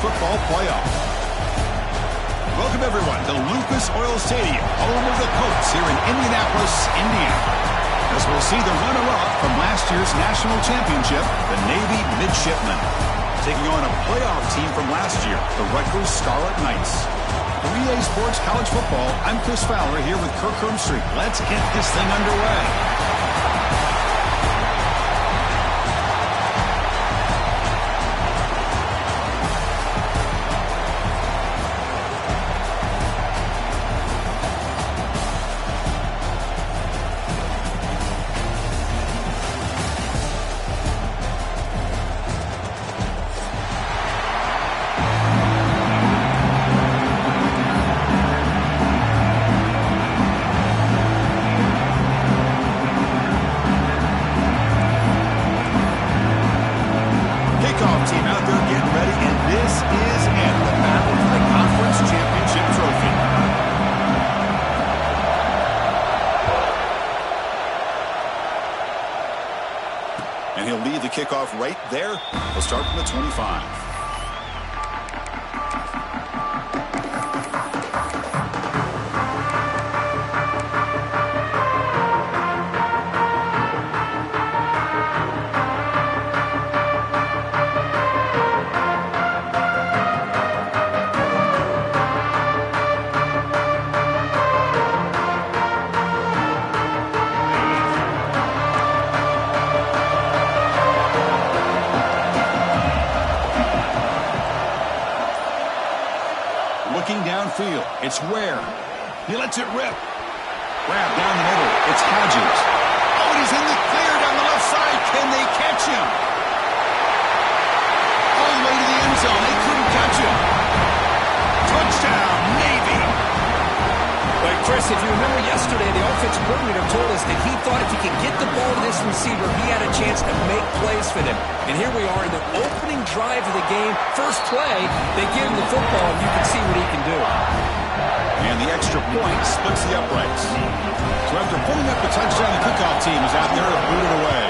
Football Playoff. Welcome, everyone, to Lucas Oil Stadium, home of the Colts here in Indianapolis, Indiana. As we'll see the runner-up from last year's national championship, the Navy Midshipmen, taking on a playoff team from last year, the Rutgers Scarlet Knights. For EA Sports College Football, I'm Chris Fowler here with Kirk Herbstreit. Let's get this thing underway. Team out there getting ready, and this is it, the battle for the conference championship trophy. And he'll lead the kickoff right there. He'll start from the 25. Looking downfield, it's Ware. He lets it rip. Grab down the middle, it's Hodges. Oh, and he's in the clear down the left side. Can they catch him? All the way to the end zone. They couldn't catch him. Touchdown, Navy. But Chris, if you remember yesterday, the offensive coordinator told us that he thought if he could get the ball to this receiver, he had a chance to make plays for them. And here we are in the opening drive of the game. First play, they give him the football, and you can see what he can do. And the extra point splits the uprights. So after putting up the touchdown, the kickoff team is out there to boot it away.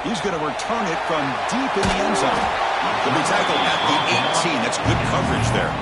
He's going to return it from deep in the end zone. He'll be tackled at the 18. That's good coverage there.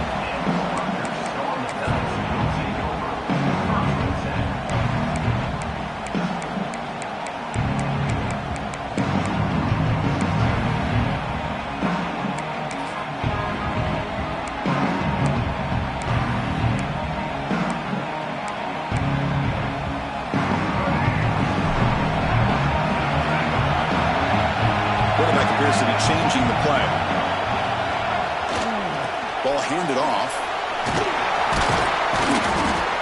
Quarterback appears to be changing the play. Ball handed off.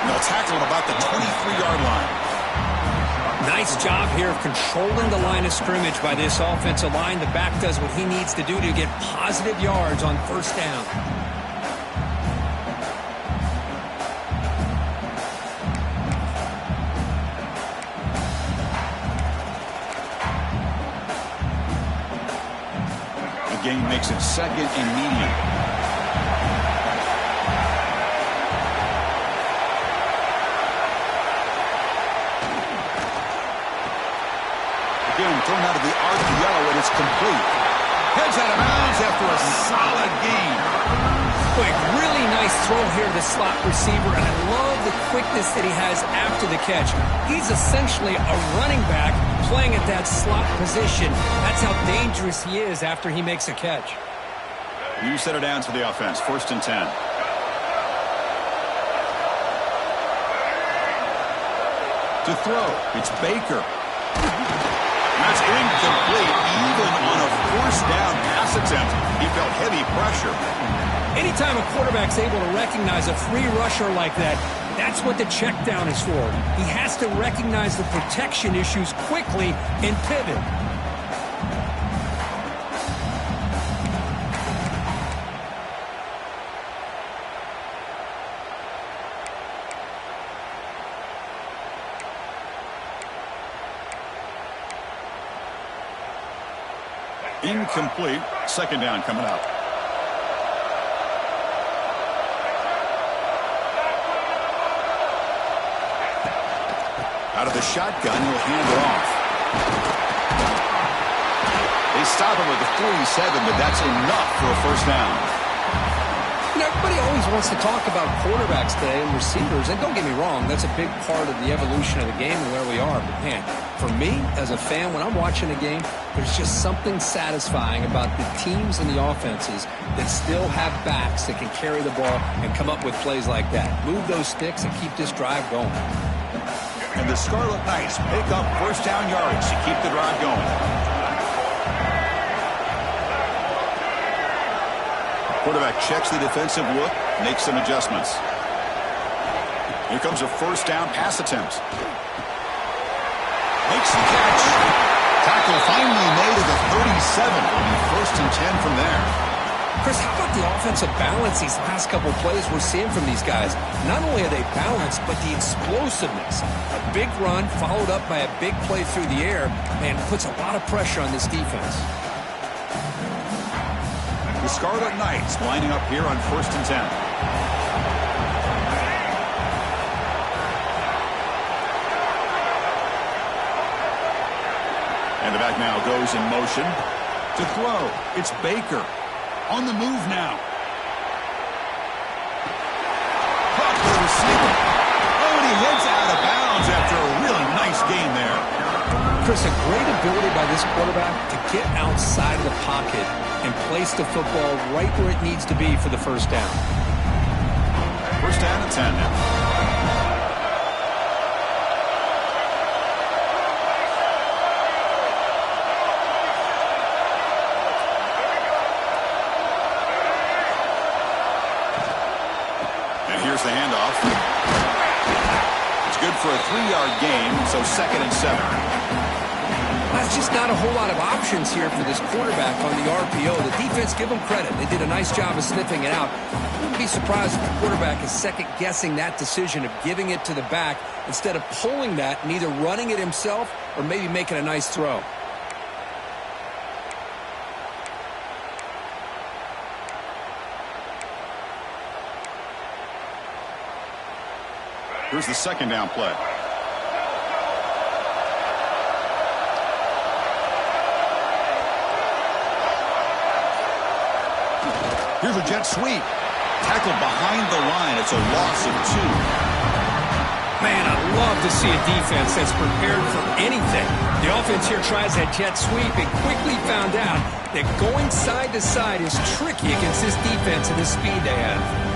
And they'll tackle him about the 23-yard line. Nice job here of controlling the line of scrimmage by this offensive line. The back does what he needs to do to get positive yards on first down. Game makes it second and medium. Again, thrown out of the RPO, and it's complete. Heads out of bounds after a solid gain. Quick, really nice throw here to the slot receiver, and I love the quickness that he has after the catch. He's essentially a running back playing at that slot position. That's how dangerous he is after he makes a catch. You set it down for the offense. 1st and 10. To throw, it's Baker. That's incomplete. Even on a first down pass attempt, he felt heavy pressure. Anytime a quarterback's able to recognize a free rusher like that, that's what the check down is for. He has to recognize the protection issues quickly and pivot. Incomplete. 2nd down coming up. Out of the shotgun, he'll hand it off. They stop him with the 47, but that's enough for a first down. You know, everybody always wants to talk about quarterbacks today and receivers, and don't get me wrong, that's a big part of the evolution of the game and where we are. But, man, for me, as a fan, when I'm watching a game, there's just something satisfying about the teams and the offenses that still have backs that can carry the ball and come up with plays like that. Move those sticks and keep this drive going. And the Scarlet Knights pick up first down yardage to keep the drive going. Quarterback checks the defensive look, makes some adjustments. Here comes a first down pass attempt. Makes the catch. Tackle finally made at the 37. It'll be first and 10 from there. Chris, how about the offensive balance these last couple plays we're seeing from these guys? Not only are they balanced, but the explosiveness. A big run followed up by a big play through the air, man, puts a lot of pressure on this defense. The Scarlet Knights lining up here on first and 10. And the back now goes in motion to throw. It's Baker on the move now. Caught the receiver. Oh, and he heads out of bounds after a really nice gain there. Chris, a great ability by this quarterback to get outside of the pocket and place the football right where it needs to be for the first down. First down and 10 now. And here's the handoff. It's good for a 3-yard gain, so second and 7. There's just not a whole lot of options here for this quarterback on the RPO. The defense, give them credit. They did a nice job of sniffing it out. I wouldn't be surprised if the quarterback is second-guessing that decision of giving it to the back instead of pulling that and either running it himself or maybe making a nice throw. Here's the second down play. Here's a jet sweep. Tackled behind the line. It's a loss of 2. Man, I love to see a defense that's prepared for anything. The offense here tries that jet sweep and quickly found out that going side to side is tricky against this defense and the speed they have.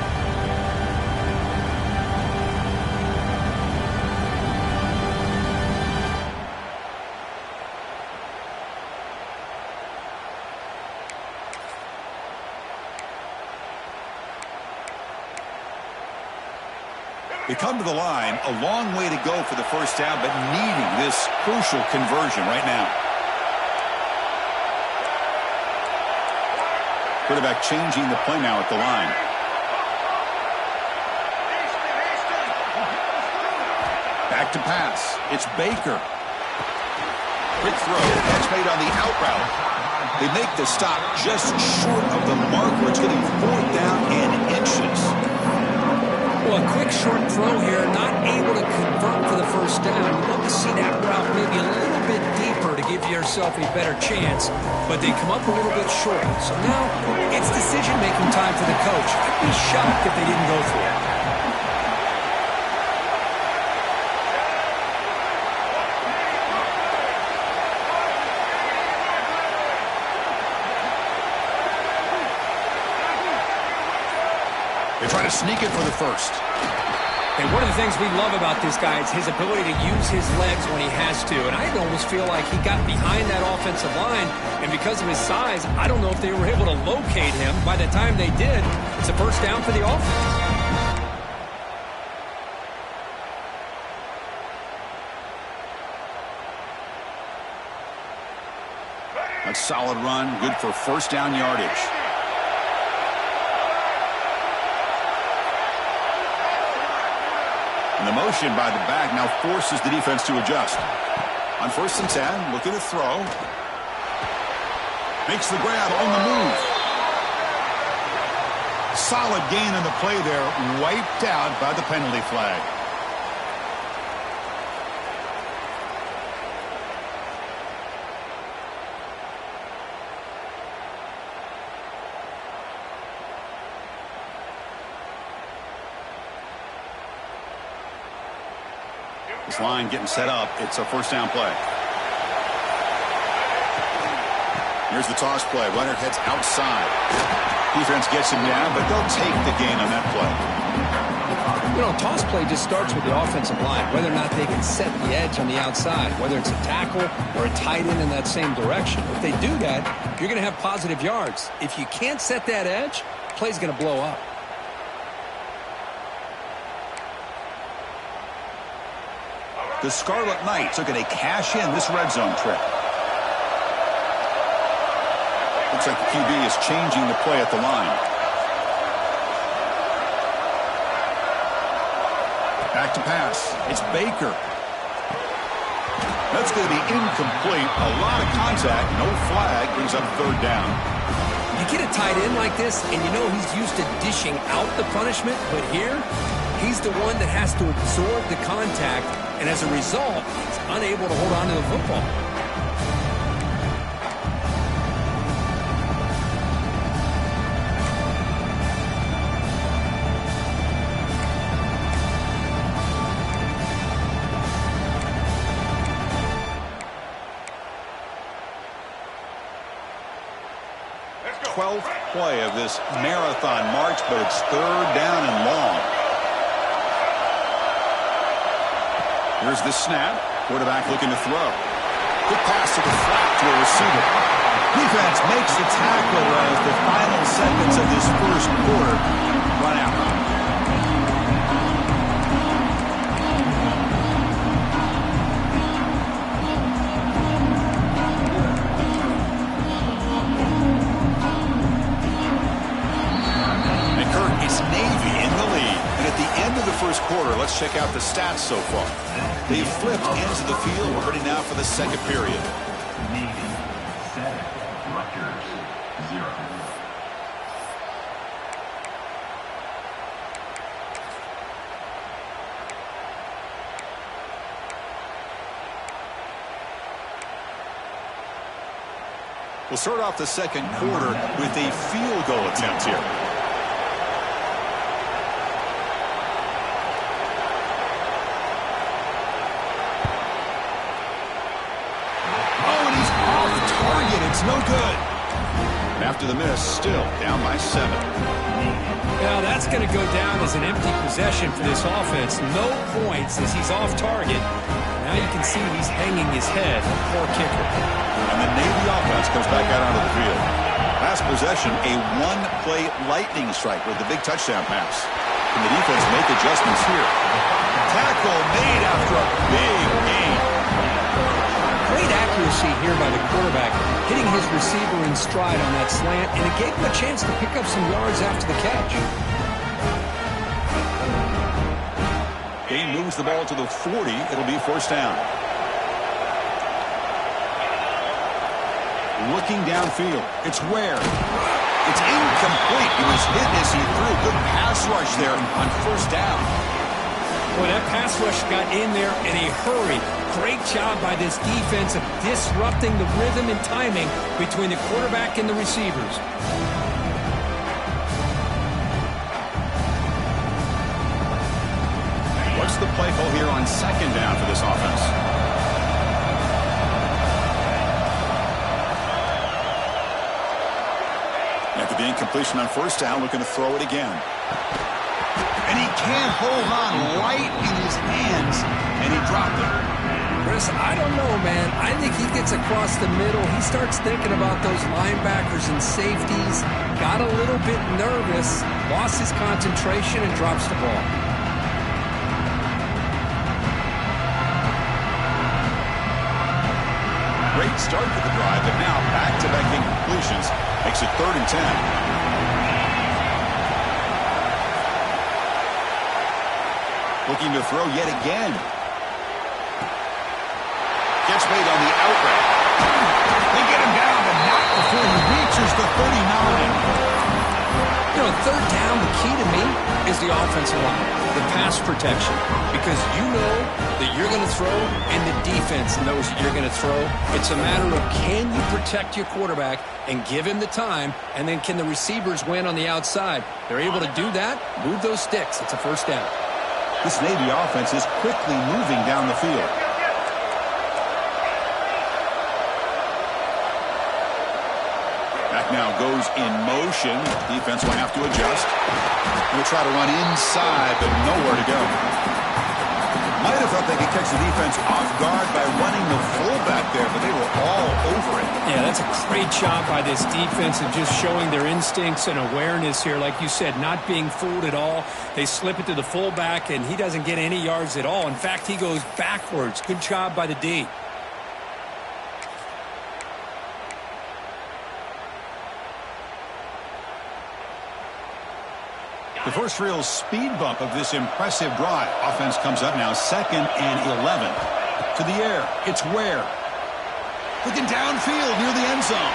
They come to the line, a long way to go for the first down, but needing this crucial conversion right now. Quarterback changing the play now at the line. Back to pass. It's Baker. Quick throw. Catch made on the out route. They make the stop just short of the marker. It's getting 4th down and inches. Well, a quick short throw here, not able to convert for the first down. You'd love to see that route maybe a little bit deeper to give yourself a better chance, but they come up a little bit short. So now it's decision-making time for the coach. I'd be shocked if they didn't go for it. They try to sneak it for the first. And one of the things we love about this guy is his ability to use his legs when he has to. And I almost feel like he got behind that offensive line, and because of his size, I don't know if they were able to locate him. By the time they did, it's a first down for the offense. A solid run, good for first down yardage. And the motion by the back now forces the defense to adjust. On first and 10, looking to throw. Makes the grab on the move. Solid gain in the play there, wiped out by the penalty flag. This line getting set up. It's a first down play. Here's the toss play. Runner heads outside. Defense gets him down, but they'll take the gain on that play. You know, toss play just starts with the offensive line, whether or not they can set the edge on the outside, whether it's a tackle or a tight end in that same direction. If they do that, you're going to have positive yards. If you can't set that edge, the play's going to blow up. The Scarlet Knights are going to cash in this red zone trip. Looks like the QB is changing the play at the line. Back to pass. It's Baker. That's going to be incomplete. A lot of contact. No flag. Brings up third down. You get a tight end like this, and you know he's used to dishing out the punishment, but here, he's the one that has to absorb the contact, and as a result, he's unable to hold on to the football. 12th play of this marathon march, but it's third down and long. Here's the snap. Quarterback looking to throw. Good pass to the flat to a receiver. Defense makes the tackle as the final seconds of this first quarter run out. First quarter. Let's check out the stats so far. They've flipped into the field. We're ready now for the second period. Navy 7, Rutgers 0. We'll start off the second quarter with a field goal attempt here. It's no good. After the miss, still down by 7. Now that's going to go down as an empty possession for this offense. No points as he's off target. Now you can see he's hanging his head. Poor kicker. And the Navy offense comes back out onto the field. Last possession, a one-play lightning strike with the big touchdown pass. Can the defense make adjustments here? Tackle made after a big gain. Great accuracy here by the quarterback, hitting his receiver in stride on that slant, and it gave him a chance to pick up some yards after the catch. Gain moves the ball to the 40. It'll be first down. Looking downfield. It's Ware. It's incomplete. He was hit as he threw. Good pass rush there on first down. Well, that pass rush got in there in a hurry. Great job by this defense of disrupting the rhythm and timing between the quarterback and the receivers. What's the play call here on second down for this offense? After the incompletion on first down, looking to throw it again. And he can't hold on right in his hands, and he dropped it. Chris, I don't know, man. I think he gets across the middle. He starts thinking about those linebackers and safeties. Got a little bit nervous, lost his concentration, and drops the ball. Great start to the drive, but now back-to-back incompletions makes it 3rd and 10. Looking to throw yet again. Gets made on the outright. They get him down, but not before he reaches the 39. You know, third down, the key to me is the offensive line, the pass protection. Because you know that you're going to throw, and the defense knows that you're going to throw. It's a matter of can you protect your quarterback and give him the time, and then can the receivers win on the outside? They're able to do that, move those sticks. It's a first down. This Navy offense is quickly moving down the field. Back now goes in motion. Defense will have to adjust. We'll try to run inside, but nowhere to go. Might have thought they could catch the defense off guard by running the fullback there, but they were all over it. Yeah, that's a great job by this defense of just showing their instincts and awareness here. Like you said, not being fooled at all. They slip it to the fullback, and he doesn't get any yards at all. In fact, he goes backwards. Good job by the D. The first real speed bump of this impressive drive. Offense comes up now 2nd and 11. To the air. It's Ware. Looking downfield near the end zone.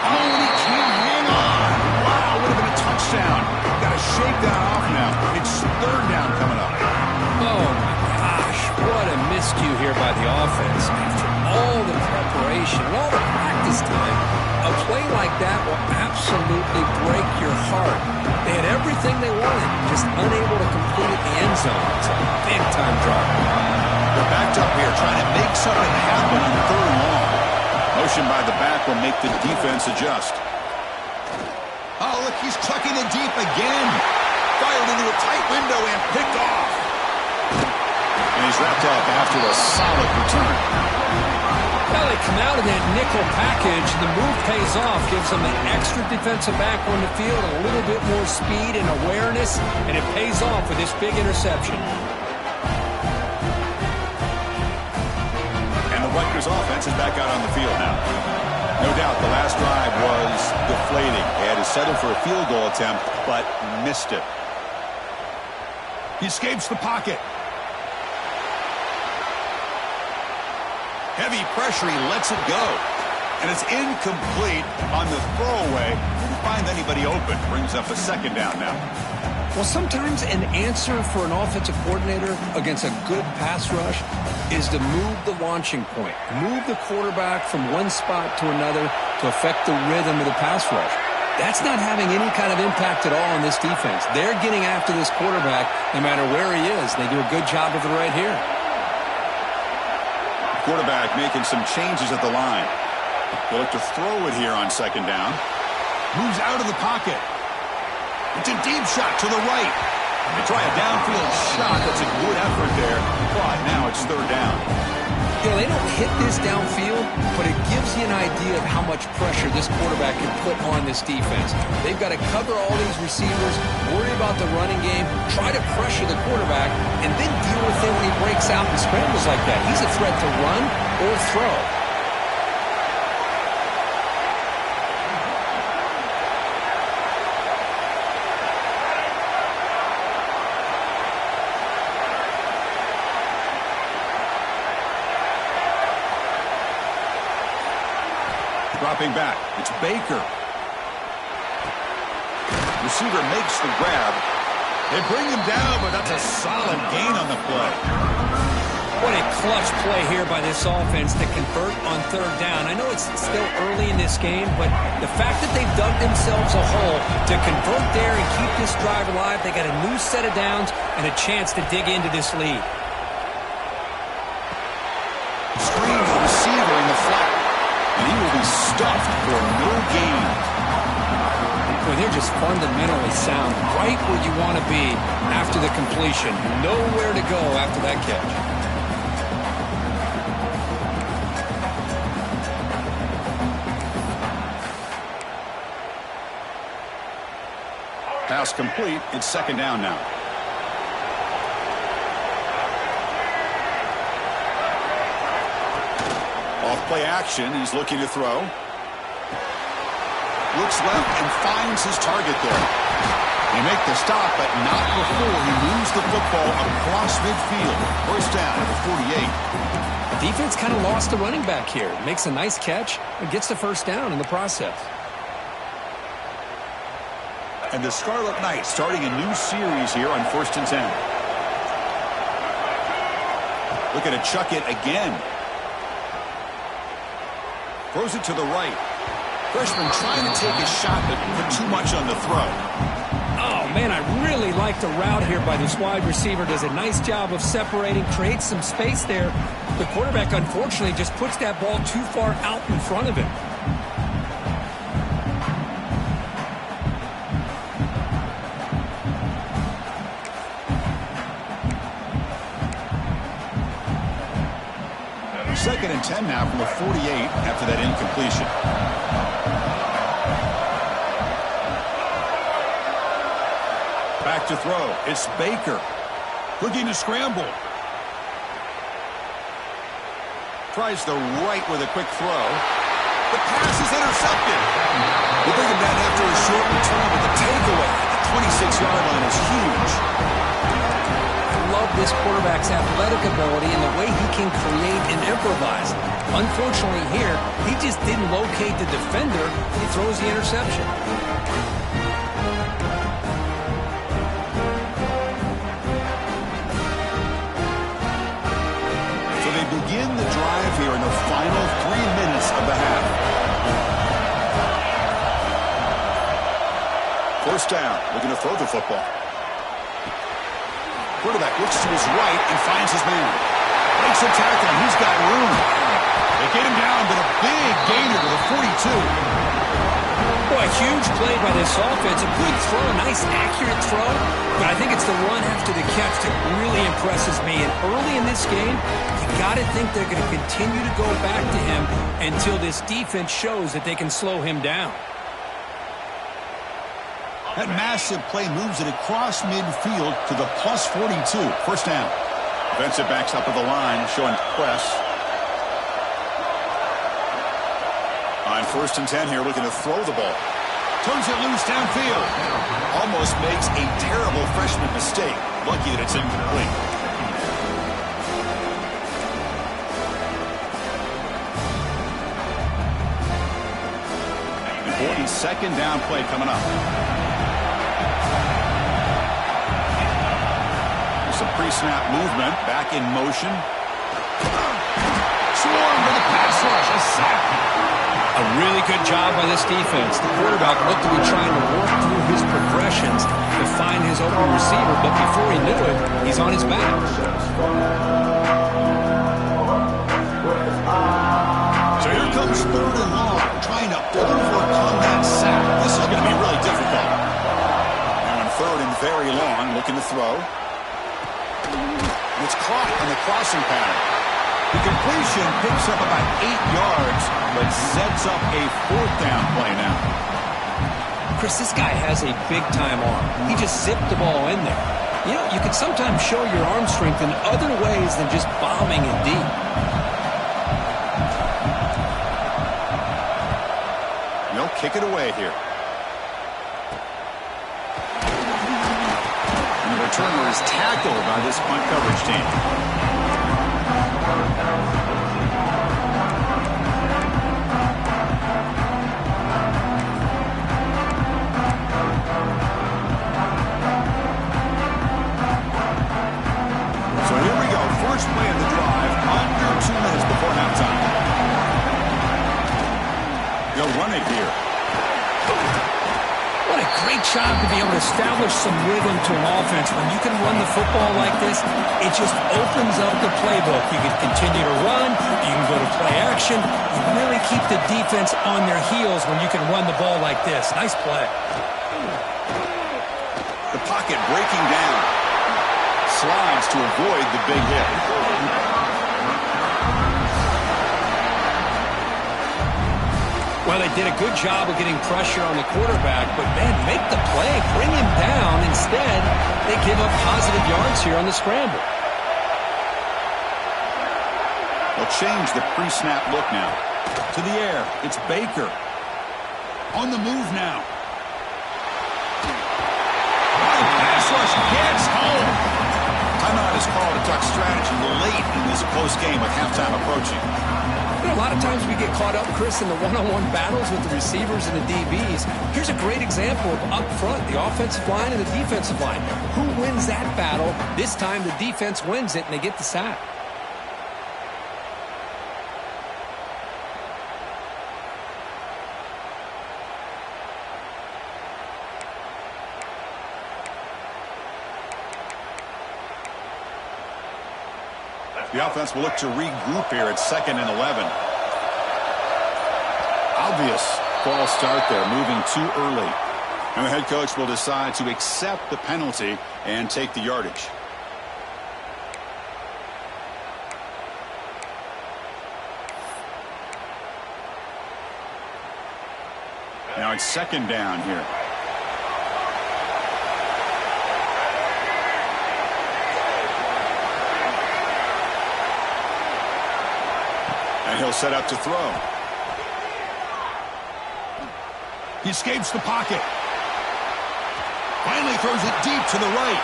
Oh, and he can't hang on. Wow, would have been a touchdown. Got to shake that off now. It's 3rd down coming up. Oh, my gosh. What a miscue here by the offense. After all the preparation, all the practice time, a play like that will absolutely break your heart. They had everything they wanted, just unable to complete at the end zone. It's a big-time drop. They're backed up here trying to make something happen on 3rd and long. Motion by the back will make the defense adjust. Oh, look, he's tucking it deep again. Fired into a tight window and picked off. And he's wrapped up after a solid return. Well, they come out in that nickel package. The move pays off, gives them an extra defensive back on the field, a little bit more speed and awareness, and it pays off with this big interception. And the Rutgers offense is back out on the field now. No doubt the last drive was deflating. They had to settle for a field goal attempt, but missed it. He escapes the pocket. Heavy pressure, he lets it go. And it's incomplete on the throwaway. Didn't find anybody open. Brings up a 2nd down now. Well, sometimes an answer for an offensive coordinator against a good pass rush is to move the launching point. Move the quarterback from one spot to another to affect the rhythm of the pass rush. That's not having any kind of impact at all on this defense. They're getting after this quarterback no matter where he is. They do a good job of it right here. Quarterback making some changes at the line. They'll look to throw it here on 2nd down. Moves out of the pocket. It's a deep shot to the right. They try a downfield shot. That's a good effort there. But now it's 3rd down. You know, they don't hit this downfield, but it gives you an idea of how much pressure this quarterback can put on this defense. They've got to cover all these receivers, worry about the running game, try to pressure the quarterback, and then deal with him when he breaks out and scrambles like that. He's a threat to run or throw. Dropping back. It's Baker. Receiver makes the grab. They bring him down, but that's a solid gain on the play. What a clutch play here by this offense to convert on 3rd down. I know it's still early in this game, but the fact that they've dug themselves a hole to convert there and keep this drive alive, they got a new set of downs and a chance to dig into this lead. Screen for receiver in the flat. And he will be stuffed for no gain. Well, they're just fundamentally sound, right where you want to be after the completion. Nowhere to go after that catch. Pass complete. It's 2nd down now. Off-play action. He's looking to throw. Looks left and finds his target there. They make the stop, but not before he moves the football across midfield. 1st down at the 48. Defense kind of lost the running back here. Makes a nice catch and gets the 1st down in the process. And the Scarlet Knights starting a new series here on 1st and 10. Looking to chuck it again. Throws it to the right. Freshman trying to take a shot, but put too much on the throw. Oh, man, I really like the route here by this wide receiver. Does a nice job of separating, creates some space there. The quarterback, unfortunately, just puts that ball too far out in front of him. Second and 10 now from the 48 after that incompletion. Back to throw. It's Baker. Looking to scramble. Tries the right with a quick throw. The pass is intercepted. We'll bring him down after a short return with the takeaway. The 26-yard line is huge. Love this quarterback's athletic ability and the way he can create and improvise. Unfortunately here, he just didn't locate the defender. He throws the interception. So they begin the drive here in the final 3 minutes of the half. First down, looking to throw the football. Quarterback looks to his right and finds his man. Makes a tackle, and he's got room. They get him down, but a big gainer to the 42. Boy, a huge play by this offense. A good throw, a nice accurate throw. But I think it's the run after the catch that really impresses me. And early in this game, you got to think they're going to continue to go back to him until this defense shows that they can slow him down. That massive play moves it across midfield to the plus 42. First down. Defensive backs up at the line, showing press. On first and 10 here, looking to throw the ball. Turns it loose downfield. Almost makes a terrible freshman mistake. Lucky that it's incomplete. Important second down play coming up. Some pre-snap movement, back in motion. Swarm with a pass rush, a sack. A really good job by this defense. The quarterback looked to be trying to work through his progressions to find his open receiver, but before he knew it, he's on his back. So here comes third and long, trying to overcome that sack. This is going to be really difficult. Now on third and very long, looking to throw. It's caught on the crossing pattern. The completion picks up about 8 yards, but sets up a fourth down play now. Chris, this guy has a big-time arm. He just zipped the ball in there. You know, you can sometimes show your arm strength in other ways than just bombing it deep. They'll kick it away here. Returner is tackled by this punt coverage team. So here we go. First play of the drive. Under 2 minutes before halftime. They'll run it here. What a great job to be able to establish some rhythm to an offense. When you can run the football like this, it just opens up the playbook. You can continue to run. You can go to play action. You really keep the defense on their heels when you can run the ball like this. Nice play. The pocket breaking down. Slides to avoid the big hit. Well, they did a good job of getting pressure on the quarterback, but, man, make the play, bring him down. Instead, they give up positive yards here on the scramble. They'll change the pre-snap look now. To the air, it's Baker. On the move now. Pass rush gets home. Timeout is called to talk strategy late in this close game with halftime approaching. You know, a lot of times we get caught up, Chris, in the one-on-one battles with the receivers and the DBs. Here's a great example of up front, the offensive line and the defensive line. Who wins that battle? This time the defense wins it, and they get the sack. The offense will look to regroup here at 2nd and 11. Obvious false start there, moving too early. And the head coach will decide to accept the penalty and take the yardage. Now it's 2nd down here. And he'll set up to throw. He escapes the pocket. Finally throws it deep to the right.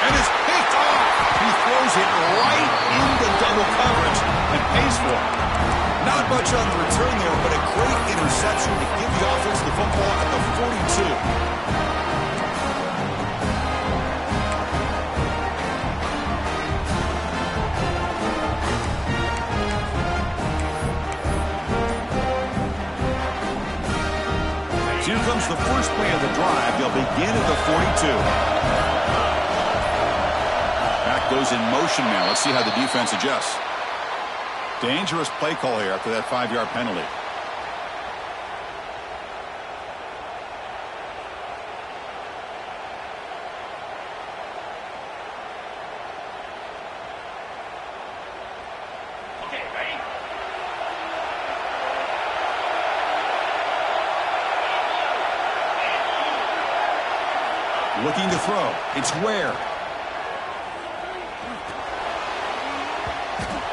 And it's picked off. He throws it right into double coverage and pays for it. Not much on the return there, but a great interception to give the offense the football at the 42. Here comes the first play of the drive. They'll begin at the 42. Back goes in motion now. Let's see how the defense adjusts. Dangerous play call here after that 5-yard penalty. Looking to throw. It's Ware.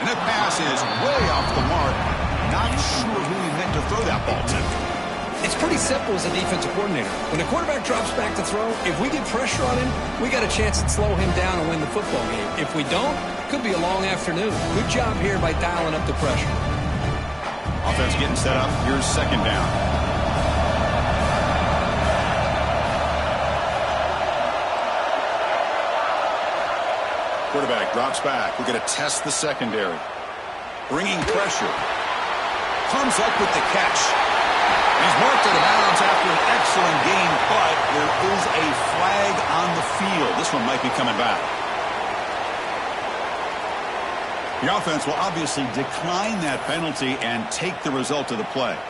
And that pass is way off the mark. Not sure who he meant to throw that ball to. It's pretty simple as a defensive coordinator. When the quarterback drops back to throw, if we get pressure on him, we got a chance to slow him down and win the football game. If we don't, it could be a long afternoon. Good job here by dialing up the pressure. Offense getting set up. Here's 2nd down. Quarterback drops back. We're going to test the secondary. Bringing pressure. Comes up with the catch. He's marked out of bounds after an excellent game, but there is a flag on the field. This one might be coming back. The offense will obviously decline that penalty and take the result of the play.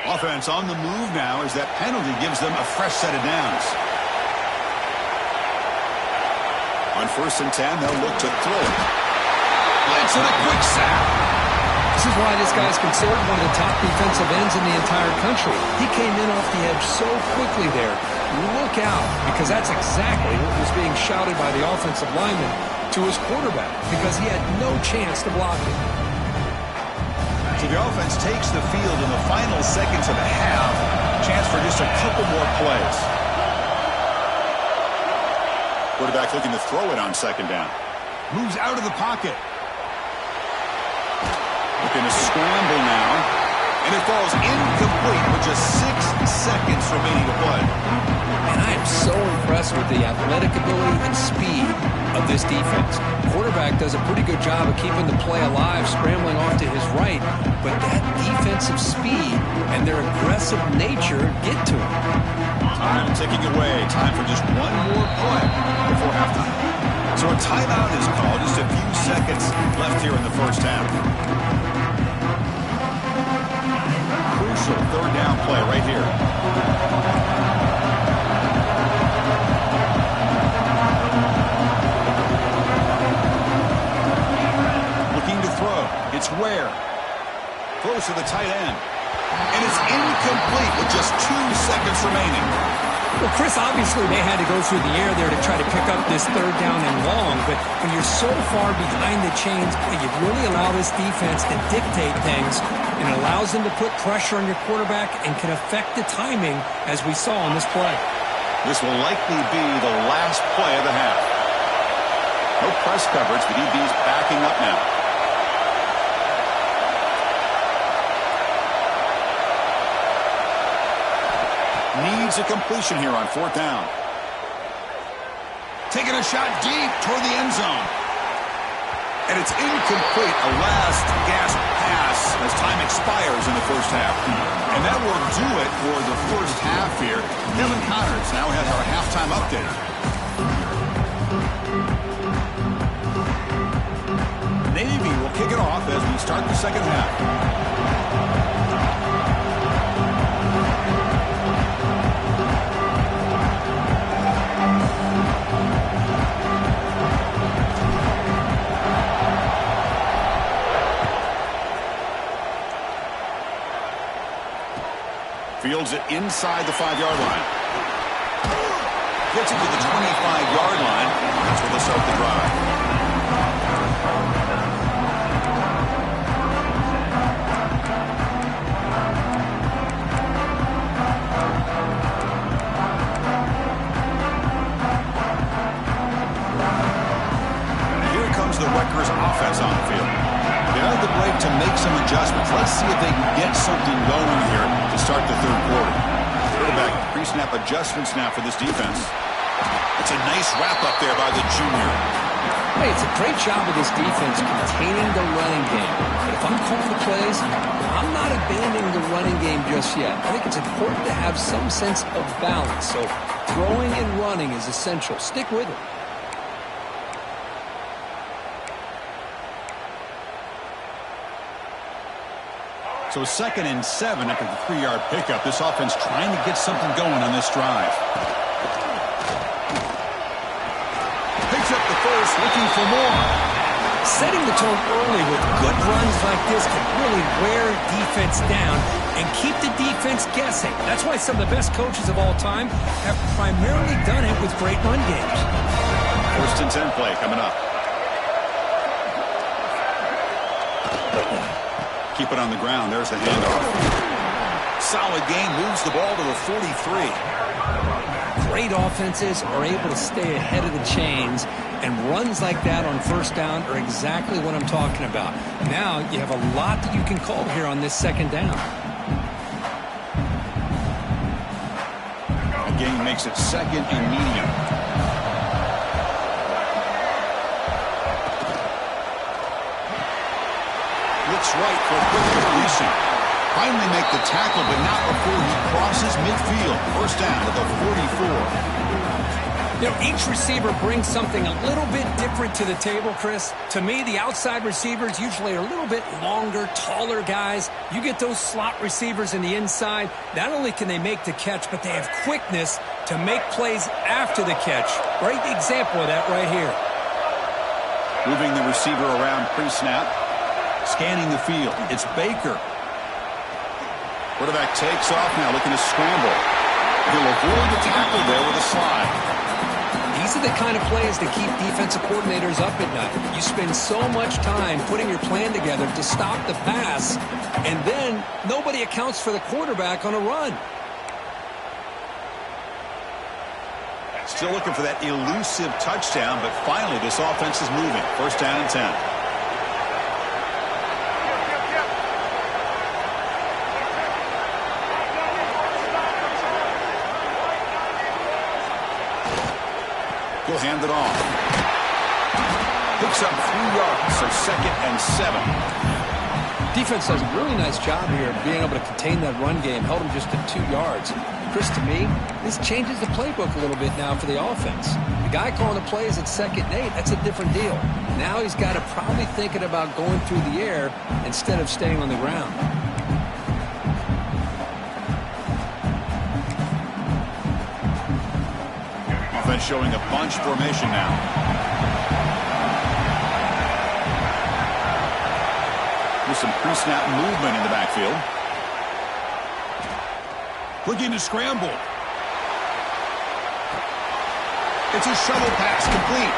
Offense on the move now as that penalty gives them a fresh set of downs. On 1st and 10, they'll look to throw it. Blitz and a quick sack. This is why this guy's considered one of the top defensive ends in the entire country. He came in off the edge so quickly there. Look out, because that's exactly what was being shouted by the offensive lineman to his quarterback, because he had no chance to block it. So the offense takes the field in the final seconds of the half. Chance for just a couple more plays. Quarterback looking to throw it on 2nd down. Moves out of the pocket. Looking to scramble now. And it falls incomplete with just 6 seconds remaining to play. And I am so impressed with the athletic ability and speed of this defense. Quarterback does a pretty good job of keeping the play alive, scrambling off to his right. But that defensive speed and their aggressive nature get to him. Time ticking away. Time for just one more play before halftime. So a timeout is called. Just a few seconds left here in the first half. Crucial 3rd down play right here. Looking to throw. It's Ware. Throws to the tight end. And it's incomplete with just 2 seconds remaining. Well, Chris, obviously they had to go through the air there to try to pick up this 3rd down and long, but when you're so far behind the chains, you really allow this defense to dictate things, and it allows them to put pressure on your quarterback and can affect the timing, as we saw on this play. This will likely be the last play of the half. No press coverage. The DB's backing up now. Needs a completion here on 4th down. Taking a shot deep toward the end zone. And it's incomplete. A last gasp pass as time expires in the first half. And that will do it for the first half here. Kevin Connors now has our halftime update. kick it off as we start the second half. Fields it inside the 5-yard line. Gets it to the 25-yard line. That's where they'll start the drive. And here comes the Rutgers offense on the field. They had the break to make some adjustments. Let's see if they can get something going here to start the third quarter. Quarterback pre-snap adjustments now for this defense. It's a nice wrap-up there by the junior. Hey, it's a great job of this defense containing the running game. But if I'm calling the plays, I'm not abandoning the running game just yet. I think it's important to have some sense of balance. So throwing and running is essential. Stick with it. So 2nd and 7 after the 3-yard pickup. This offense trying to get something going on this drive. Picks up the first, looking for more. Setting the tone early with good runs like this can really wear defense down and keep the defense guessing. That's why some of the best coaches of all time have primarily done it with great run games. 1st and 10 play coming up. Keep it on the ground. There's the handoff. Solid gain. Moves the ball to the 43. Great offenses are able to stay ahead of the chains, and runs like that on 1st down are exactly what I'm talking about. Now you have a lot that you can call here on this 2nd down. Again, makes it 2nd and medium. Looks right for a quick completion. Finally make the tackle, but not before he crosses midfield. 1st down at the 44. You know, each receiver brings something a little bit different to the table, Chris. To me, the outside receivers usually are a little bit longer, taller guys. You get those slot receivers in the inside, not only can they make the catch, but they have quickness to make plays after the catch. Great example of that right here. Moving the receiver around pre-snap. Scanning the field. It's Baker. Quarterback takes off now, looking to scramble. He'll avoid the tackle there with a slide. These are the kind of plays that keep defensive coordinators up at night. You spend so much time putting your plan together to stop the pass, and then nobody accounts for the quarterback on a run. Still looking for that elusive touchdown, but finally this offense is moving. 1st down and 10. He'll hand it off. Picks up 3 yards, so 2nd and 7. Defense does a really nice job here of being able to contain that run game. Held him just at 2 yards. Chris, to me, this changes the playbook a little bit now for the offense. The guy calling the plays at 2nd and 8, that's a different deal. Now he's got to probably thinking about going through the air instead of staying on the ground. Offense showing a bunch formation now. With some pre-snap movement in the backfield. Looking to scramble. It's a shuttle pass complete.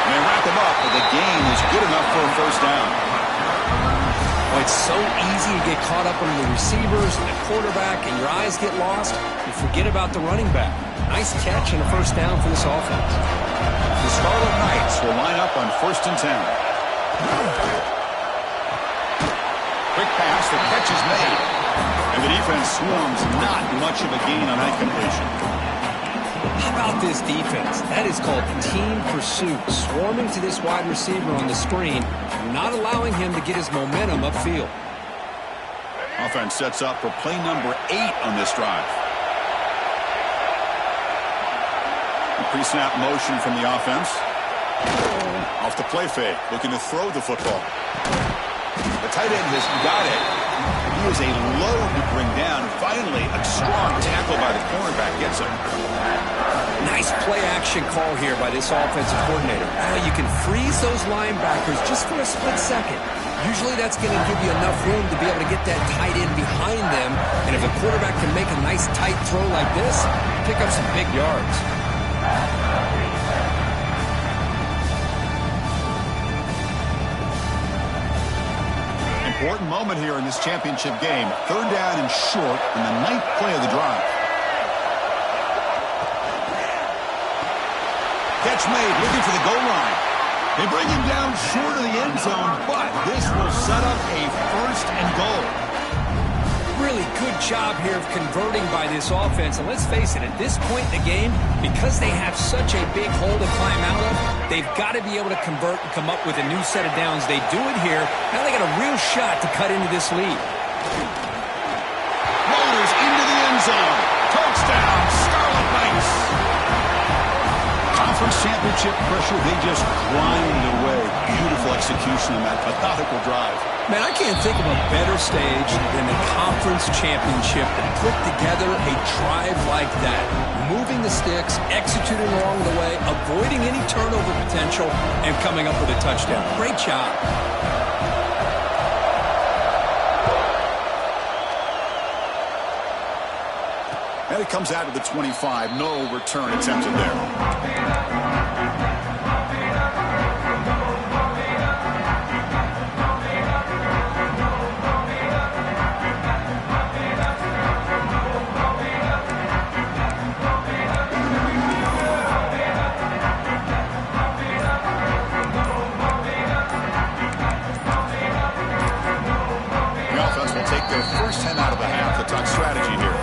And they wrap him up, but the gain is good enough for a 1st down. Well, it's so easy to get caught up on the receivers and the quarterback, and your eyes get lost. You forget about the running back. Nice catch and a 1st down for this offense. The Scarlet Knights will line up on 1st and 10. Quick pass, the catch is made. And the defense swarms, not much of a gain on that completion. How about this defense? That is called team pursuit. Swarming to this wide receiver on the screen, not allowing him to get his momentum upfield. Offense sets up for play number 8 on this drive. Pre-snap motion from the offense. Off the play fake, looking to throw the football. The tight end has got it. He is a load to bring down. Finally, a strong tackle by the cornerback gets him. Nice play action call here by this offensive coordinator. Now you can freeze those linebackers just for a split second. Usually that's going to give you enough room to be able to get that tight end behind them. And if the quarterback can make a nice tight throw like this, pick up some big yards. Important moment here in this championship game. 3rd down and short in the 9th play of the drive. Catch made, looking for the goal line. They bring him down short of the end zone, but this will set up a 1st and goal. Really good job here of converting by this offense. And let's face it, at this point in the game, because they have such a big hole to climb out of, they've got to be able to convert and come up with a new set of downs. They do it here. Now they got a real shot to cut into this lead. Rollers into the end zone. Touchdown, Scarlet Knights. Conference championship pressure, they just grind away. Beautiful execution on that methodical drive. Man, I can't think of a better stage than the conference championship to put together a drive like that. Moving the sticks, executing along the way, avoiding any turnover potential, and coming up with a touchdown. Great job. And it comes out to the 25. No return attempted there. Their first 10 out of the half, the top strategy here.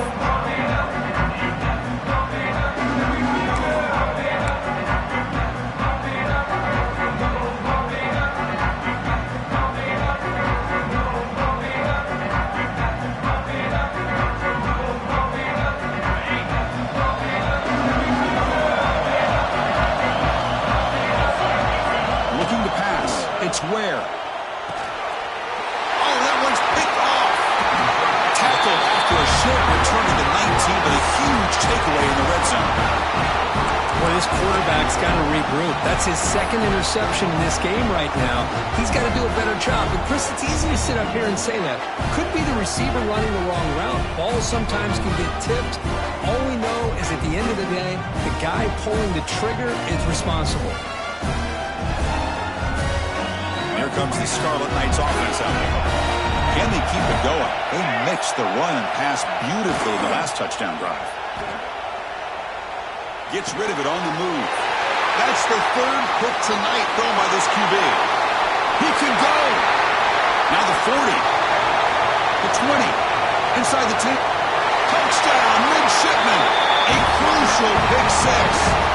Looking to pass. It's where? After a short return to the 19, but a huge takeaway in the red zone. Well, this quarterback's got to regroup. That's his 2nd interception in this game right now. He's got to do a better job. But, Chris, it's easy to sit up here and say that. Could be the receiver running the wrong route. Balls sometimes can get tipped. All we know is at the end of the day, the guy pulling the trigger is responsible. Here comes the Scarlet Knights offense out there. Can they keep it going? They mixed the run and pass beautifully in the last touchdown drive. Gets rid of it on the move. That's the 3rd pick tonight thrown by this QB. He can go. Now the 40. The 20. Inside the 10. Touchdown, midshipman. A crucial pick 6.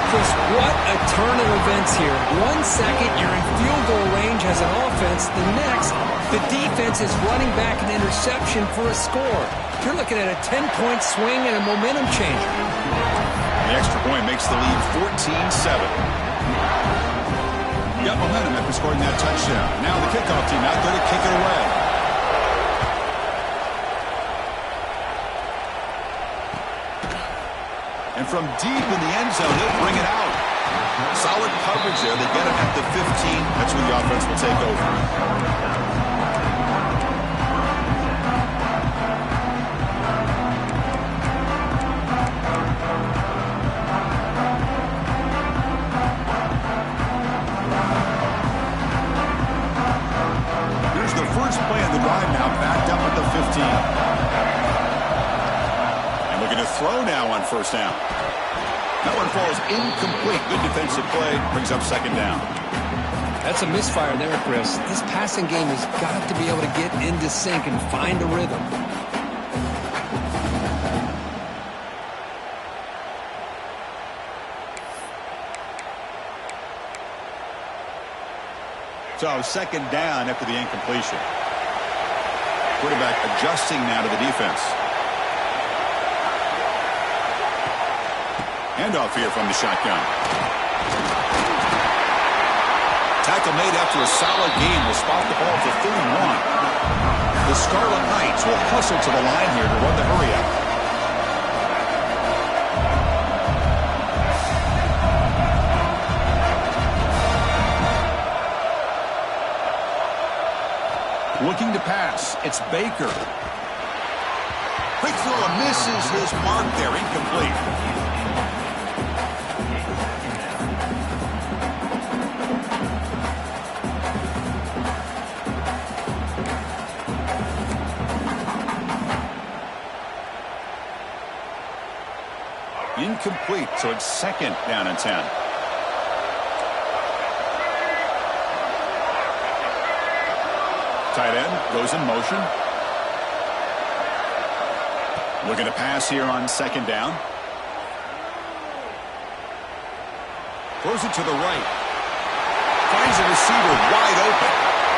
Chris, what a turn of events here. 1 second, you're in field goal range as an offense. The next, the defense is running back an interception for a score. You're looking at a 10-point swing and a momentum changer. The extra point makes the lead 14-7. Got momentum after scoring that touchdown. Now the kickoff team out there to kick it away. And from deep in the end zone, he'll bring it out. Solid coverage there. They get it at the 15. That's when the offense will take over. Here's the first play of the drive now, backed up at the 15. Looking to throw now on 1st down. That one falls incomplete. Good defensive play. Brings up 2nd down. That's a misfire there, Chris. This passing game has got to be able to get into sync and find a rhythm. So 2nd down after the incompletion. Quarterback adjusting now to the defense. Handoff here from the shotgun. Tackle made after a solid game will spot the ball for 31. The Scarlet Knights will hustle to the line here to run the hurry-up. Looking to pass. It's Baker. Quick throw misses his mark there. Incomplete. Incomplete. So it's second down and 10. Tight end goes in motion. Looking to pass here on second down. Throws it to the right. Finds a receiver wide open.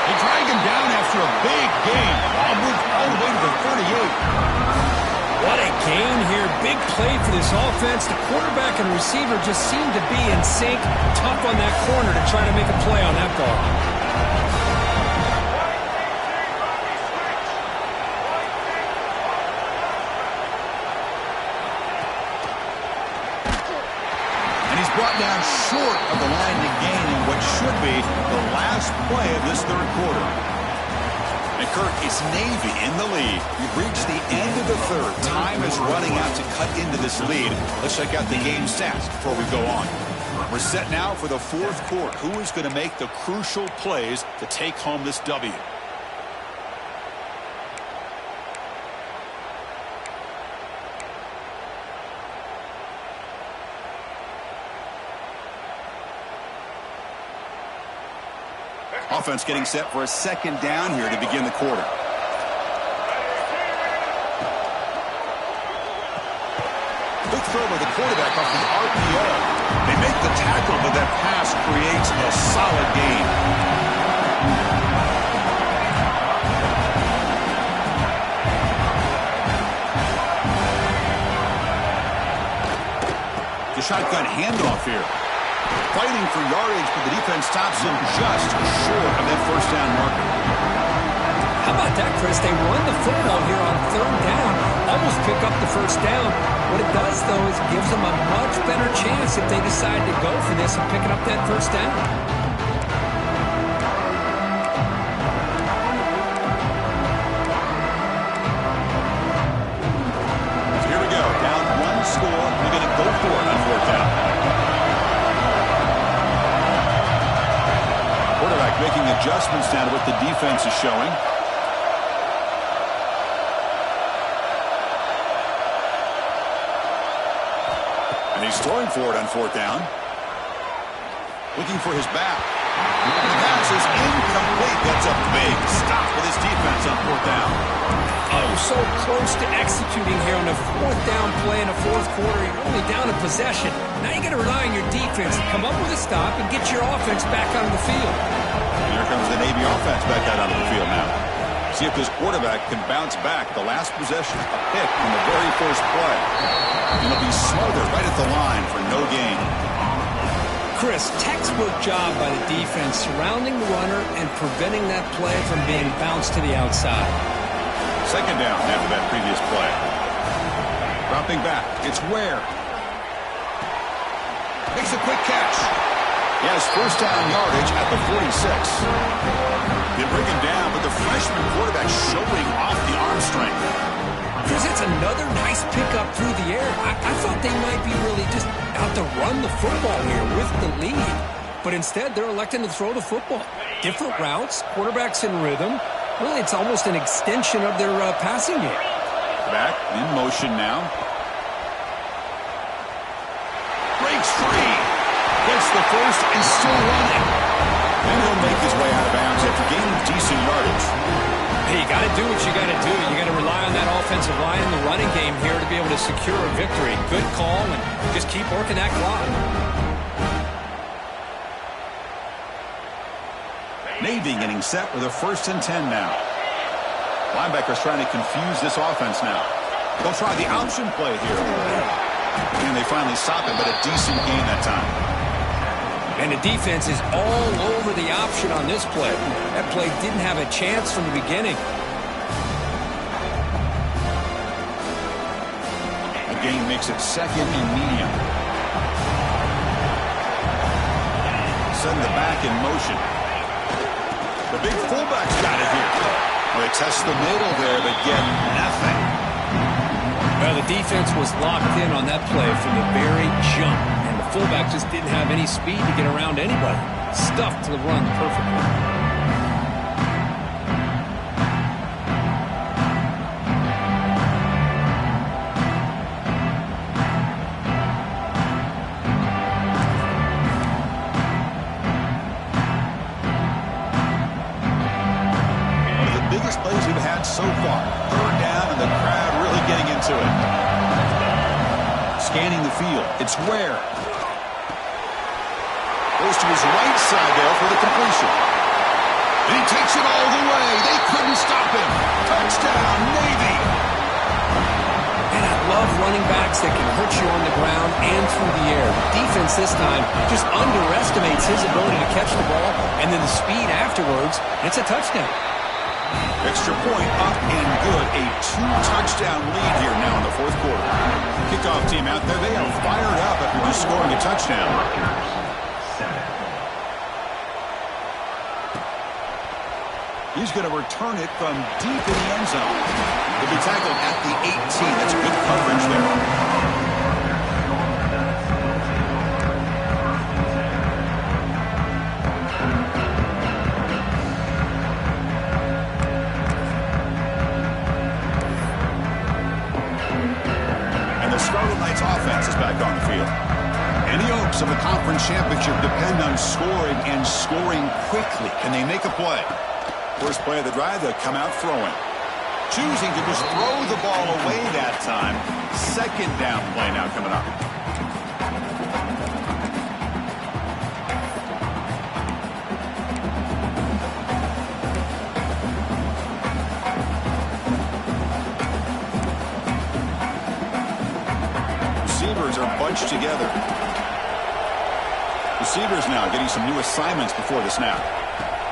They drag him down after a big gain. Ball moved all the way to the 38. What a gain here. Big play for this offense. The quarterback and receiver just seem to be in sync. Tough on that corner to try to make a play on that ball. Brought down short of the line to gain in what should be the last play of this third quarter. And Kirk, it's Navy in the lead. We've reached the end of the third. Time is running out to cut into this lead. Let's check out the game stats before we go on. We're set now for the fourth quarter. Who is going to make the crucial plays to take home this W? Offense getting set for a second down here to begin the quarter. Quick throw by the quarterback off the RPO. They make the tackle, but that pass creates a solid gain. The shotgun handoff here. Fighting for yardage, but the defense stops him just short of that first down marker. How about that, Chris? They run the football here on third down, almost pick up the first down. What it does, though, is it gives them a much better chance if they decide to go for this and picking up that first down. So here we go. Down one score. We're going to go for it on fourth down. Quarterback making adjustments down to what the defense is showing. And he's throwing for it on fourth down. Looking for his back. The pass is incomplete. That's a big stop for this defense on fourth down. Oh, so close to executing here on a fourth down play in the fourth quarter. You're only down in possession. Now you got to rely on your defense to come up with a stop and get your offense back out on the field. And here comes the Navy offense back out onto the field now. See if this quarterback can bounce back. The last possession, a pick in the very first play. And it'll be smothered right at the line for no gain. Chris, textbook job by the defense surrounding the runner and preventing that play from being bounced to the outside. Second down after that previous play. Dropping back. It's Ware. Makes a quick catch. He has first down yardage at the 46. They bring him down, but the freshman quarterback showing off the arm strength. Chris, it's another nice pickup through the air. I thought they might be really just out to run the football here with the lead. But instead, they're electing to throw the football. Different routes, quarterbacks in rhythm. Really, it's almost an extension of their passing game. Back in motion now. Breaks free. Gets the first and still running. And he'll make his way out of bounds after gaining decent yardage. Hey, you got to do what you got to do. You got to rely on that offensive line in the running game here to be able to secure a victory. Good call, and just keep working that clock. Navy getting set with a first and 10 now. Linebackers trying to confuse this offense now. They'll try the option play here. And they finally stop it, but a decent gain that time. And the defense is all over the option on this play. That play didn't have a chance from the beginning. The gain makes it 2nd and medium. Send the back in motion. The big fullback's got it here. Well, they test the middle there, but get nothing. Well, the defense was locked in on that play from the very jump. Fullback just didn't have any speed to get around anybody. Stuffed the run perfectly. One of the biggest plays we've had so far. 3rd down and the crowd really getting into it. Scanning the field. It's Ware. Goes to his right side there for the completion. And he takes it all the way. They couldn't stop him. Touchdown, Navy. And I love running backs that can hurt you on the ground and through the air. The defense this time just underestimates his ability to catch the ball, and then the speed afterwards. It's a touchdown. Extra point up and good. A 2-touchdown lead here now in the 4th quarter. Kickoff team out there. They are fired up after just scoring a touchdown. He's going to return it from deep in the end zone. He'll be tackled at the 18. That's good coverage there. And the Scarlet Knights offense is back on the field. Any hopes of a conference championship depend on scoring and scoring quickly. Can they make a play? First play of the drive, they'll come out throwing. Choosing to just throw the ball away that time. 2nd down play now coming up. Receivers are bunched together. Receivers now getting some new assignments before the snap.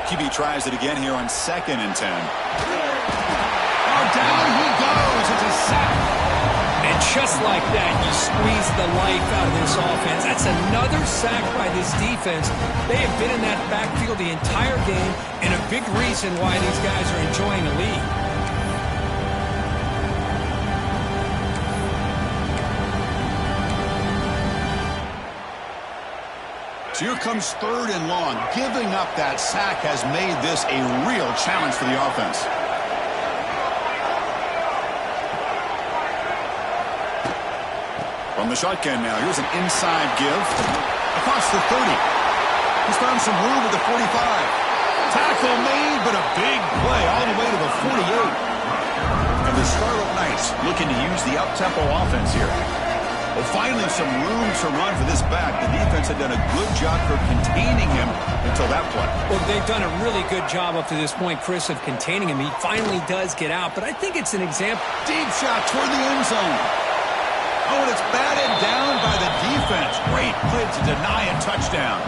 QB tries it again here on 2nd and 10. Oh, down he goes. It's a sack. And just like that, you squeeze the life out of this offense. That's another sack by this defense. They have been in that backfield the entire game, and a big reason why these guys are enjoying the lead. So here comes 3rd and long. Giving up that sack has made this a real challenge for the offense. From the shotgun now, here's an inside give. Across the 30. He's found some room at the 45. Tackle made, but a big play all the way to the 48. And the Scarlet Knights looking to use the up-tempo offense here. Well, finally some room to run for this back. The defense had done a good job for containing him until that play. Well, they've done a really good job up to this point, Chris, of containing him. He finally does get out, but I think it's an example. Deep shot toward the end zone. Oh, and it's batted down by the defense. Great play to deny a touchdown.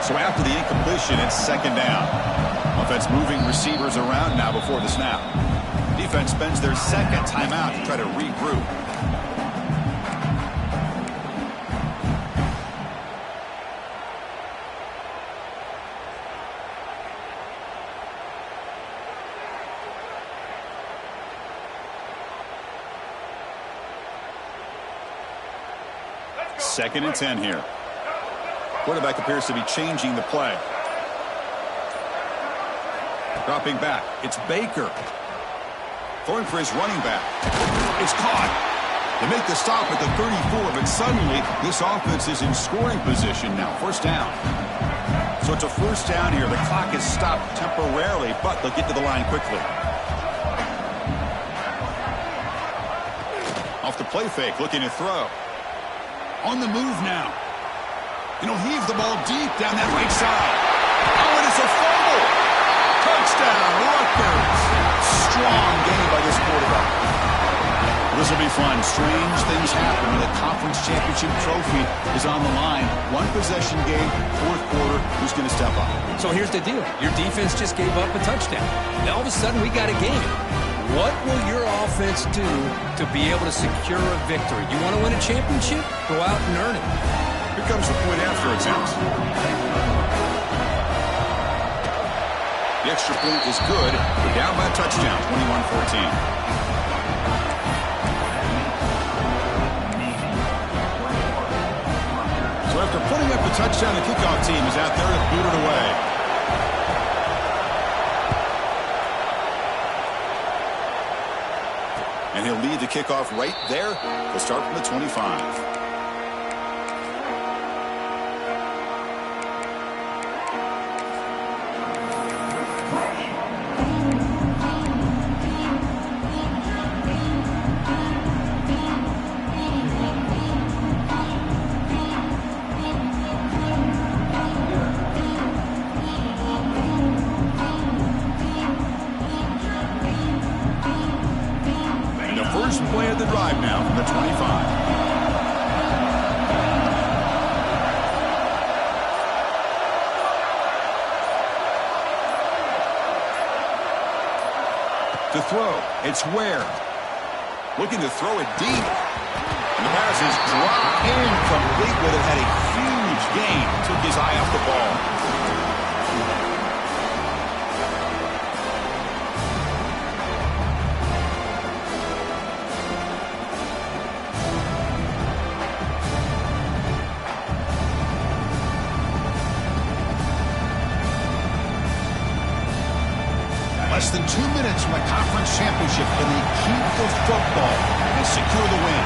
So after the incompletion, it's 2nd down. Offense moving receivers around now before the snap. Defense spends their 2nd timeout to try to regroup. Second and 10 here. Quarterback appears to be changing the play. Dropping back. It's Baker. Throwing for his running back. It's caught. They make the stop at the 34, but suddenly this offense is in scoring position now. 1st down. So it's a 1st down here. The clock is stopped temporarily, but they'll get to the line quickly. Off the play fake, looking to throw. On the move now. And he'll heave the ball deep down that right side. Oh, and it's a fumble. Touchdown, Rutgers. Strong game by this quarterback. This will be fun. Strange things happen when the conference championship trophy is on the line. One possession game, fourth quarter. Who's going to step up? So here's the deal. Your defense just gave up a touchdown. Now all of a sudden we got a game. What will your offense do to be able to secure a victory? You want to win a championship? Go out and earn it. Here comes the point after attempt. The extra point is good. We're down by a touchdown, 21-14. So after putting up the touchdown, the kickoff team is out there to boot it away. And he'll lead the kickoff right there. He'll start from the 25. First play of the drive now from the 25. To throw, it's Ware. Looking to throw it deep. And the pass is dropped incomplete, but it had a huge gain. Took his eye off the ball. Less than 2 minutes from a conference championship, and they keep the football and secure the win.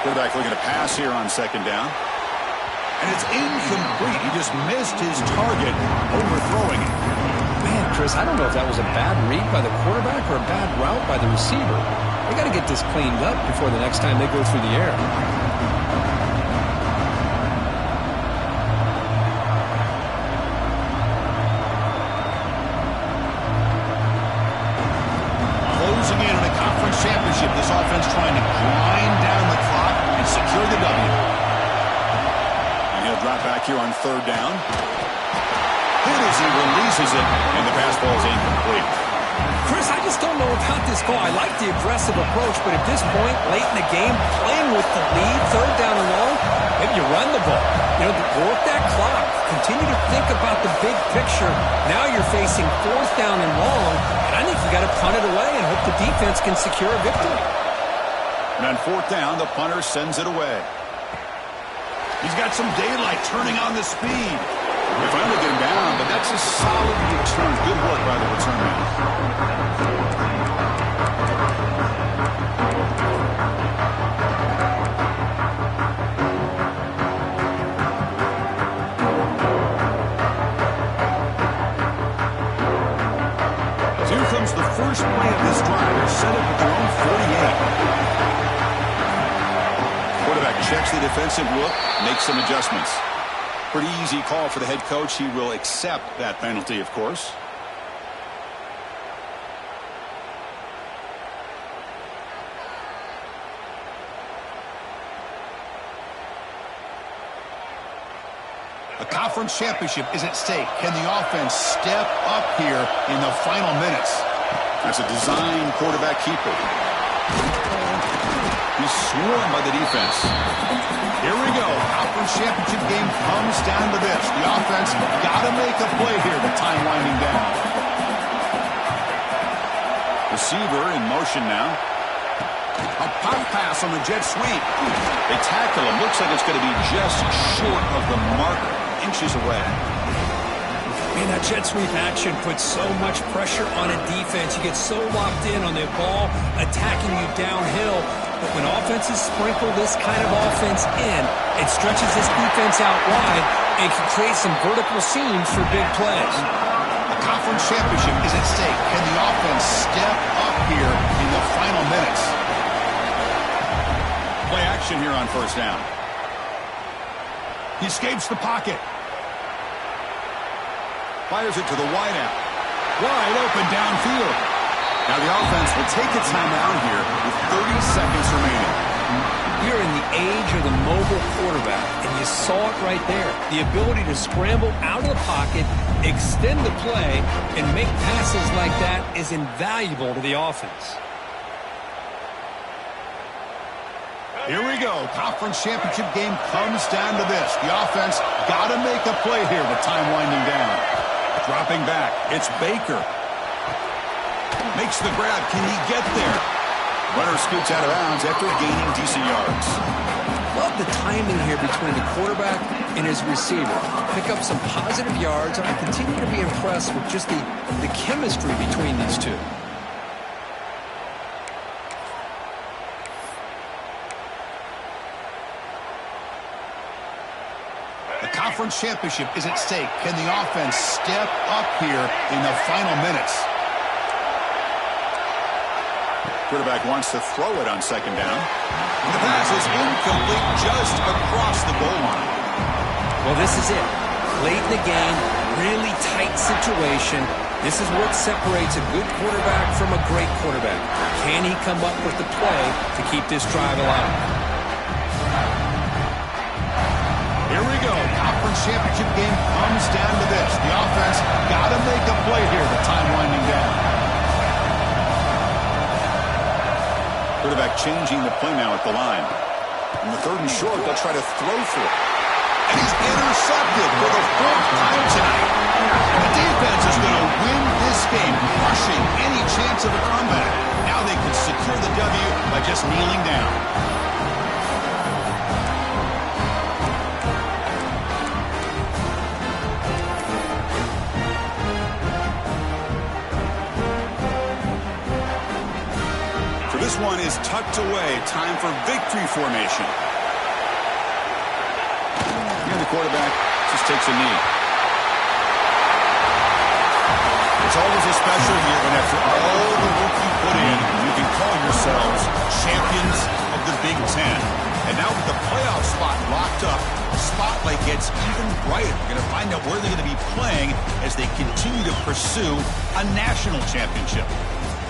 Quarterback looking to pass here on second down. And it's incomplete. He just missed his target, overthrowing it. Man, Chris, I don't know if that was a bad read by the quarterback or a bad route by the receiver. They got to get this cleaned up before the next time they go through the air. Championship, this offense trying to grind down the clock and secure the W. And he'll drop back here on third down. Good as he releases it, and the pass ball is incomplete. Chris, I just don't know about this call. I like the aggressive approach, but at this point, late in the game, playing with the lead, third down and long, maybe you run the ball. Work that clock. Continue to think about the big picture. Now you're facing fourth down and long, and I think you got to punt it away and hope the defense can secure a victory. And on fourth down, the punter sends it away. He's got some daylight turning on the speed. They finally get him down, but that's a solid return. Good work by the return man. Here comes the first play of this drive. They're set up at their own 48. Quarterback checks the defensive look, makes some adjustments. Pretty easy call for the head coach. He will accept that penalty, of course. A conference championship is at stake. Can the offense step up here in the final minutes? That's a design quarterback keeper. He's swarmed by the defense. Here we go. Conference championship game comes down to this. The offense got to make a play here with time winding down. Receiver in motion now. A pop pass on the jet sweep. They tackle him. Looks like it's going to be just short of the marker. Inches away. Man, that jet sweep action puts so much pressure on a defense. You get so locked in on the ball attacking you downhill. But when offenses sprinkle this kind of offense in, it stretches this defense out wide and can create some vertical seams for big plays. A conference championship is at stake. Can the offense step up here in the final minutes? play action here on first down. He escapes the pocket. Fires it to the wideout. Wide open downfield. Now the offense will take a timeout here with 30 seconds remaining. You're in the age of the mobile quarterback, and you saw it right there. The ability to scramble out of the pocket, extend the play, and make passes like that is invaluable to the offense. Here we go. Conference championship game comes down to this. The offense got to make a play here with time winding down. Dropping back. It's Baker. Makes the grab. Can he get there? Runner scoots out of bounds after gaining decent yards. Love the timing here between the quarterback and his receiver. Pick up some positive yards. I continue to be impressed with just the chemistry between these two. The conference championship is at stake. Can the offense step up here in the final minutes? Quarterback wants to throw it on second down. And the pass is incomplete just across the goal line. Well, this is it. Late in the game, really tight situation. This is what separates a good quarterback from a great quarterback. Can he come up with the play to keep this drive alive? Here we go. Conference championship game comes down to this. The offense got to make a play here with time winding down. Quarterback changing the play now at the line. In the third and short, they'll try to throw for it. And he's intercepted for the fourth time tonight. And the defense is going to win this game, crushing any chance of a comeback. Now they can secure the W by just kneeling down. This one is tucked away. Time for victory formation. Here the quarterback just takes a knee. It's always a special year when after all the work you put in, you can call yourselves champions of the Big Ten. And now with the playoff spot locked up, the spotlight gets even brighter. We're going to find out where they're going to be playing as they continue to pursue a national championship.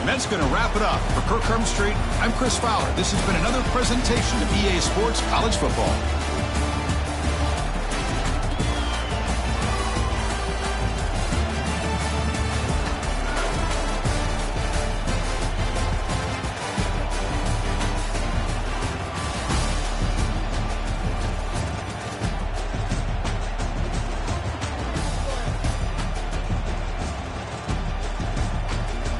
And that's going to wrap it up. For Kirk Street, I'm Chris Fowler. This has been another presentation of EA Sports College Football.